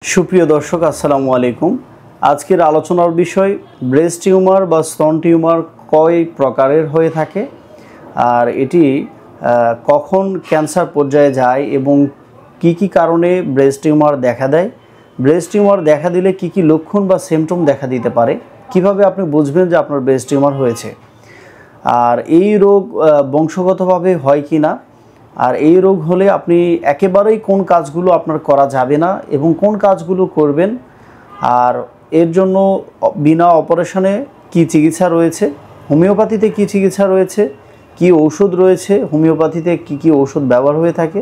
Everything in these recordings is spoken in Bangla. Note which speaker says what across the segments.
Speaker 1: সুপ্রিয় দর্শক আসসালামু আলাইকুম। আজকের আলোচনার বিষয় ব্রেস্ট টিউমার বা স্তন টিউমার কয় প্রকারের হয়ে থাকে আর এটি কখন ক্যান্সার পর্যায়ে যায় এবং কি কারণে ব্রেস্ট টিউমার দেখা দেয়, ব্রেস্ট টিউমার দেখা দিলে কি লক্ষণ বা সিমটম দেখা দিতে পারে, কিভাবে আপনি বুঝবেন যে আপনার ব্রেস্ট টিউমার হয়েছে, আর এই রোগ বংশগতভাবে হয় কি না, আর এই রোগ হলে আপনি একেবারেই কোন কাজগুলো আপনার করা যাবে না এবং কোন কাজগুলো করবেন, আর এর জন্য বিনা অপারেশনে কি চিকিৎসা রয়েছে, হোমিওপ্যাথিতে কি চিকিৎসা রয়েছে, কি ঔষধ রয়েছে, হোমিওপ্যাথিতে কি ঔষধ ব্যবহার হয়ে থাকে,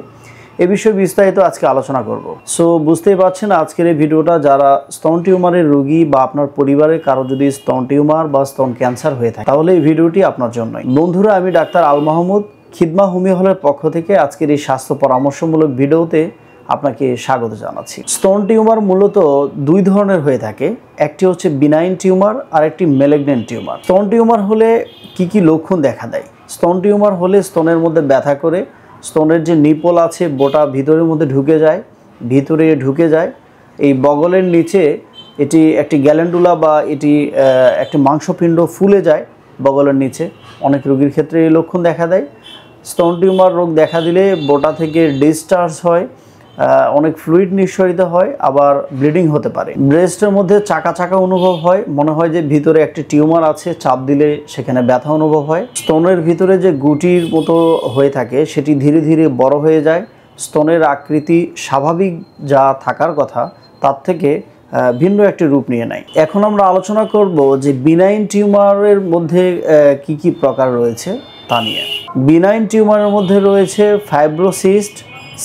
Speaker 1: এ বিষয়ে বিস্তারিত আজকে আলোচনা করব। সো বুঝতেই পারছেন আজকের এই ভিডিওটা যারা স্তন টিউমারের রোগী বা আপনার পরিবারের কারো যদি স্তন টিউমার বা স্তন ক্যান্সার হয়ে থাকে তাহলে এই ভিডিওটি আপনার জন্যই। বন্ধুরা, আমি ডাক্তার আল মাহমুদ, খিদমা হোমিও হলের পক্ষ থেকে আজকের এই স্বাস্থ্য পরামর্শমূলক ভিডিওতে আপনাকে স্বাগত জানাচ্ছি। স্তন টিউমার মূলত দুই ধরনের হয়ে থাকে, একটি হচ্ছে বিনাইন টিউমার আর একটি ম্যালিগন্যান্ট টিউমার। স্তন টিউমার হলে কি লক্ষণ দেখা দেয়? স্তন টিউমার হলে স্তনের মধ্যে ব্যথা করে, স্তনের যে নিপল আছে বোটা ভিতরের মধ্যে ঢুকে যায়, এই বগলের নিচে এটি একটি গ্যালেন্ডুলা বা এটি একটি মাংসপিণ্ড ফুলে যায় বগলের নিচে। অনেক রোগীর ক্ষেত্রে এই লক্ষণ দেখা দেয়। স্তন টিউমার রোগ দেখা দিলে বোটা থেকে ডিসচার্জ হয়, অনেক ফ্লুইড নিঃসরিত হয়, আবার ব্লিডিং হতে পারে। ব্রেস্টের মধ্যে চাকা অনুভব হয়, মনে হয় যে ভিতরে একটি টিউমার আছে, চাপ দিলে সেখানে ব্যথা অনুভব হয়। স্তনের ভিতরে যে গুটির মতো হয়ে থাকে সেটি ধীরে ধীরে বড় হয়ে যায়, স্তনের আকৃতি স্বাভাবিক যা থাকার কথা তার থেকে ভিন্ন একটি রূপ নিয়ে নেয়। এখন আমরা আলোচনা করব যে বিনাইন টিউমারের মধ্যে কি প্রকার রয়েছে তা নিয়ে। বিনাইন টিউমারের মধ্যে রয়েছে ফাইব্রোসিস্ট,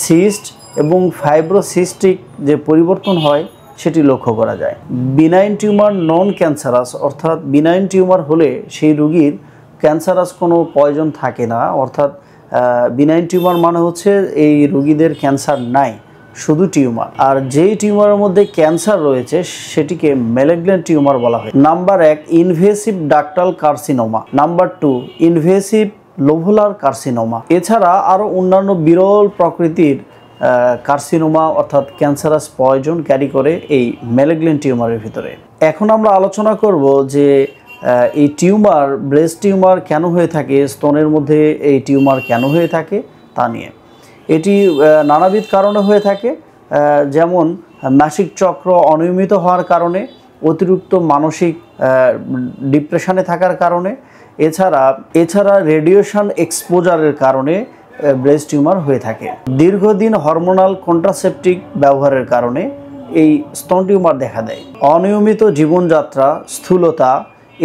Speaker 1: সিস্ট এবং ফাইব্রোসিস্টিক যে পরিবর্তন হয় সেটি লক্ষ্য করা যায়। বিনাইন টিউমার নন ক্যান্সারাস, অর্থাৎ বিনাইন টিউমার হলে সেই রোগীর ক্যান্সারাস কোনো পয়জন থাকে না, অর্থাৎ বিনাইন টিউমার মানে হচ্ছে এই রোগীদের ক্যান্সার নাই, শুধু টিউমার। আর যেই টিউমারের মধ্যে ক্যান্সার রয়েছে সেটিকে ম্যালিগন্যান্ট টিউমার বলা হয়। Number 1 invasive ductal carcinoma, number 2 invasive লোভুলার কার্সিনোমা। এছাড়া আরও অন্যান্য বিরল প্রকৃতির কার্সিনোমা অর্থাৎ ক্যান্সারাস পয়জন ক্যারি করে এই ম্যালিগন্যান্ট টিউমারের ভিতরে। এখন আমরা আলোচনা করব যে এই টিউমার, ব্রেস্ট টিউমার কেন হয়ে থাকে, স্তনের মধ্যে এই টিউমার কেন হয়ে থাকে তা নিয়ে। এটি নানাবিধ কারণে হয়ে থাকে, যেমন মাসিক চক্র অনিয়মিত হওয়ার কারণে, অতিরিক্ত মানসিক ডিপ্রেশনে থাকার কারণে, এছাড়া রেডিয়েশন এক্সপোজারের কারণে ব্রেস্ট টিউমার হয়ে থাকে। দীর্ঘদিন হরমোনাল কন্ট্রাসেপটিক ব্যবহারের কারণে এই স্তন টিউমার দেখা দেয়। অনিয়মিত জীবনযাত্রা, স্থূলতা,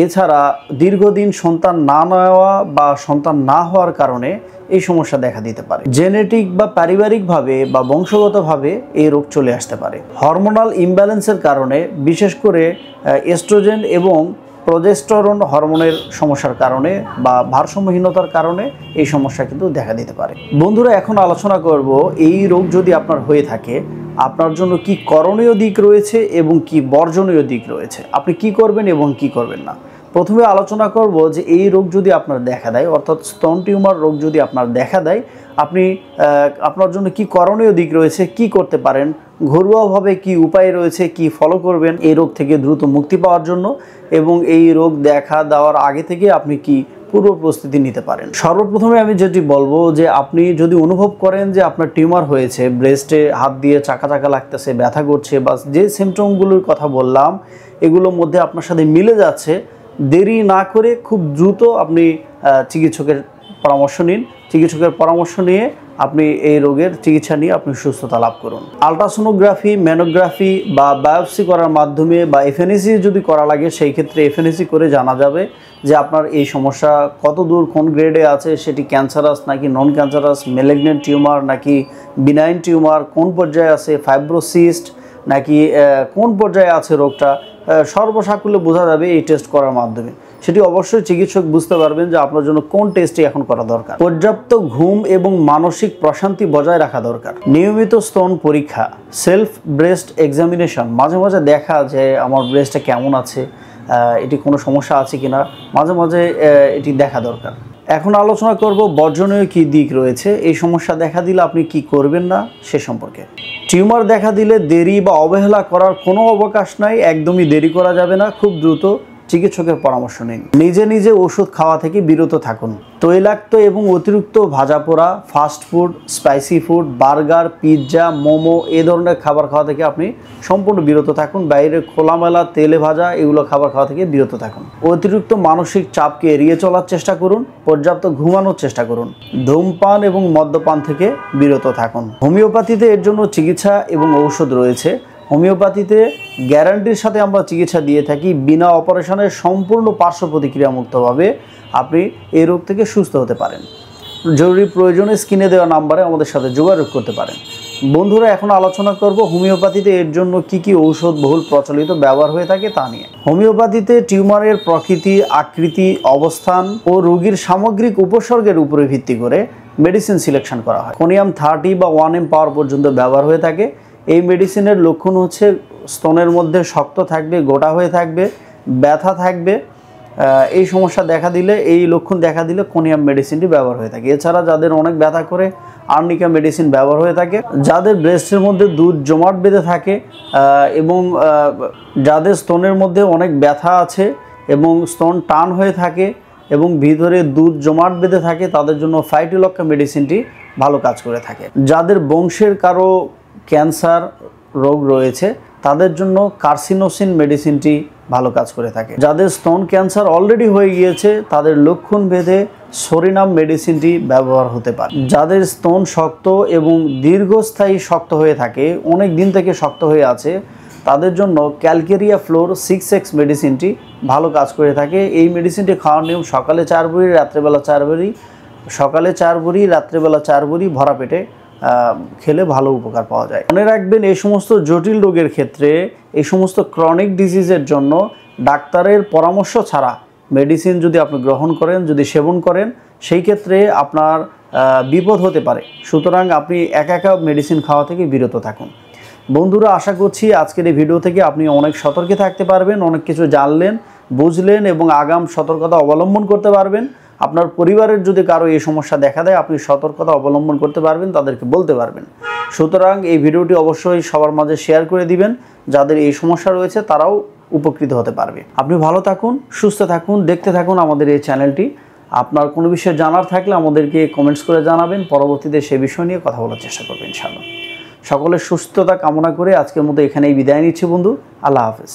Speaker 1: এছাড়া দীর্ঘদিন সন্তান না নেওয়া বা সন্তান না হওয়ার কারণে এই সমস্যা দেখা দিতে পারে। জেনেটিক বা পারিবারিকভাবে বা বংশগতভাবে এই রোগ চলে আসতে পারে। হরমোনাল ইমব্যালেন্সের কারণে, বিশেষ করে এস্ট্রোজেন এবং প্রজেস্টেরন হরমোনের সমস্যার কারণে বা ভারসাম্যহীনতার কারণে এই সমস্যা কিন্তু দেখা দিতে পারে। বন্ধুরা, এখন আলোচনা করব এই রোগ যদি আপনার হয়ে থাকে আপনার জন্য কি করণীয় দিক রয়েছে এবং কি বর্জনীয় দিক রয়েছে, আপনি কি করবেন এবং কি করবেন না। প্রথমে আলোচনা করব যে এই রোগ যদি আপনার দেখা দেয়, অর্থাৎ স্তন টিউমার রোগ যদি আপনার দেখা দেয়, আপনি আপনার জন্য কি করণীয় দিক রয়েছে, কি করতে পারেন, ঘরোয়াভাবে কি উপায় রয়েছে, কি ফলো করবেন এই রোগ থেকে দ্রুত মুক্তি পাওয়ার জন্য, এবং এই রোগ দেখা দেওয়ার আগে থেকে আপনি কি পূর্ব প্রস্তুতি নিতে পারেন। সর্বপ্রথমে আমি যেটি বলবো যে আপনি যদি অনুভব করেন যে আপনার টিউমার হয়েছে, ব্রেস্টে হাত দিয়ে চাকা লাগতেছে, ব্যথা করছে, বা যে সিমটমগুলোর কথা বললাম এগুলোর মধ্যে আপনার সাথে মিলে যাচ্ছে, দেরি না করে খুব দ্রুত আপনি চিকিৎসকের পরামর্শ নিন। চিকিৎসকের পরামর্শ নিয়ে আপনি এই রোগের চিকিৎসা নিয়ে আপনি সুস্থতা লাভ করুন। আলট্রাসোনোগ্রাফি, ম্যানোগ্রাফি বা বায়োপসি করার মাধ্যমে বা এফএনএসি যদি করা লাগে সেই ক্ষেত্রে এফএনএসি করে জানা যাবে যে আপনার এই সমস্যা কত দূর কোন গ্রেডে আছে, সেটি ক্যান্সারাস নাকি নন ক্যান্সারাস, ম্যালিগন্যান্ট টিউমার নাকি বিনাইন টিউমার, কোন পর্যায়ে আছে, ফাইব্রোসিস্ট নাকি কোন পর্যায়ে আছে রোগটা, সর্বসাকুল্যে বোঝা যাবে এই টেস্ট করার মাধ্যমে। সেটি অবশ্যই চিকিৎসক বুঝতে পারবেন যে আপনার জন্য কোন টেস্টটি এখন করা দরকার। পর্যাপ্ত ঘুম এবং মানসিক প্রশান্তি বজায় রাখা দরকার। নিয়মিত স্তন পরীক্ষা, সেলফ ব্রেস্ট এক্সামিনেশন, মাঝে মাঝে দেখা যে আমার ব্রেস্টে কেমন আছে, এটি কোনো সমস্যা আছে কিনা, মাঝে মাঝে এটি দেখা দরকার। এখন আলোচনা করব বর্জনীয় কী দিক রয়েছে, এই সমস্যা দেখা দিলে আপনি কি করবেন না সে সম্পর্কে। টিউমার দেখা দিলে দেরি বা অবহেলা করার কোনো অবকাশ নাই, একদমই দেরি করা যাবে না, খুব দ্রুত চিকিৎসকের পরামর্শ নিন। নিজে নিজে ওষুধ খাওয়া থেকে বিরত থাকুন। তৈলাক্ত এবং অতিরিক্ত ভাজা পোড়া, fast food, spicy food, burger, pizza, momo এই ধরনের খাবার খাওয়া থেকে আপনি সম্পূর্ণ বিরত থাকুন। বাইরে খোলামেলা তেলে ভাজা এগুলো খাবার খাওয়া থেকে বিরত থাকুন। অতিরিক্ত মানসিক চাপকে এড়িয়ে চলার চেষ্টা করুন। পর্যাপ্ত ঘুমানোর চেষ্টা করুন। ধূমপান এবং মদ্যপান থেকে বিরত থাকুন। হোমিওপ্যাথিতে এর জন্য চিকিৎসা এবং ঔষধ রয়েছে। হোমিওপ্যাথিতে গ্যারান্টির সাথে আমরা চিকিৎসা দিয়ে থাকি, বিনা অপারেশনের সম্পূর্ণ পার্শ্ব প্রতিক্রিয়ামুক্তভাবে আপনি এই রোগ থেকে সুস্থ হতে পারেন। জরুরি প্রয়োজনে স্ক্রিনে দেওয়া নাম্বারে আমাদের সাথে যোগাযোগ করতে পারেন। বন্ধুরা, এখন আলোচনা করব হোমিওপ্যাথিতে এর জন্য কি কি ঔষধ বহুল প্রচলিত ব্যবহার হয়ে থাকে তা নিয়ে। হোমিওপ্যাথিতে টিউমারের প্রকৃতি, আকৃতি, অবস্থান ও রোগীর সামগ্রিক উপসর্গের উপরে ভিত্তি করে মেডিসিন সিলেকশন করা হয়। কোনিয়াম 30 বা 1M পাওয়ার পর্যন্ত ব্যবহার হয়ে থাকে। এই মেডিসিনের লক্ষণ হচ্ছে স্তনের মধ্যে শক্ত থাকবে, গোটা হয়ে থাকবে, ব্যথা থাকবে। এই সমস্যা দেখা দিলে, এই লক্ষণ দেখা দিলে কোনিয়াম মেডিসিনটি ব্যবহার হয়ে থাকে। এছাড়া যাদের অনেক ব্যথা করে আর্নিকা মেডিসিন ব্যবহার হয়ে থাকে। যাদের ব্রেস্টের মধ্যে দুধ জমাট বেঁধে থাকে এবং যাদের স্তনের মধ্যে অনেক ব্যথা আছে এবং স্তন টান হয়ে থাকে এবং ভিতরে দুধ জমাট বেঁধে থাকে, তাদের জন্য ফাইটোলক্কা মেডিসিনটি ভালো কাজ করে থাকে। যাদের বংশের কারো ক্যান্সার রোগ রয়েছে তাদের জন্য কার্সিনোসিন মেডিসিনটি ভালো কাজ করে থাকে। যাদের স্তন ক্যান্সার অলরেডি হয়ে গিয়েছে তাদের লক্ষণ ভেদে সরিনাম মেডিসিনটি ব্যবহার হতে পারে। যাদের স্তন শক্ত এবং দীর্ঘস্থায়ী শক্ত হয়ে থাকে, অনেক দিন থেকে শক্ত হয়ে আছে, তাদের জন্য ক্যালকেরিয়া ফ্লোর 6X মেডিসিনটি ভালো কাজ করে থাকে। এই মেডিসিনটি খাওয়ার নিয়ম সকালে 4 বড়ি, রাত্রেবেলা 4 বড়ি, সকালে 4 বড়ি, রাত্রেবেলা 4 বড়ি ভরা পেটে খেলে ভালো উপকার পাওয়া যায়। মনে রাখবেন, এই সমস্ত জটিল রোগের ক্ষেত্রে, এই সমস্ত ক্রনিক ডিজিজের জন্য ডাক্তারের পরামর্শ ছাড়া মেডিসিন যদি আপনি গ্রহণ করেন, যদি সেবন করেন, সেই ক্ষেত্রে আপনার বিপদ হতে পারে। সুতরাং আপনি একা একা মেডিসিন খাওয়া থেকে বিরত থাকুন। বন্ধুরা, আশা করছি আজকের এই ভিডিও থেকে আপনি অনেক সতর্কে থাকতে পারবেন, অনেক কিছু জানলেন, বুঝলেন এবং আগাম সতর্কতা অবলম্বন করতে পারবেন। আপনার পরিবারের যদি কারো এই সমস্যা দেখা দেয়, আপনি সতর্কতা অবলম্বন করতে পারবেন, তাদেরকে বলতে পারবেন। সুতরাং এই ভিডিওটি অবশ্যই সবার মাঝে শেয়ার করে দিবেন। যাদের এই সমস্যা রয়েছে তারাও উপকৃত হতে পারবে। আপনি ভালো থাকুন, সুস্থ থাকুন, দেখতে থাকুন আমাদের এই চ্যানেলটি। আপনার কোনো বিষয় জানার থাকলে আমাদেরকে কমেন্টস করে জানাবেন, পরবর্তীতে সে বিষয় নিয়ে কথা বলার চেষ্টা করবেন ইনশাআল্লাহ। সকলের সুস্থতা কামনা করে আজকের মতো এখানেই বিদায় নিচ্ছি বন্ধু। আল্লাহ হাফেজ।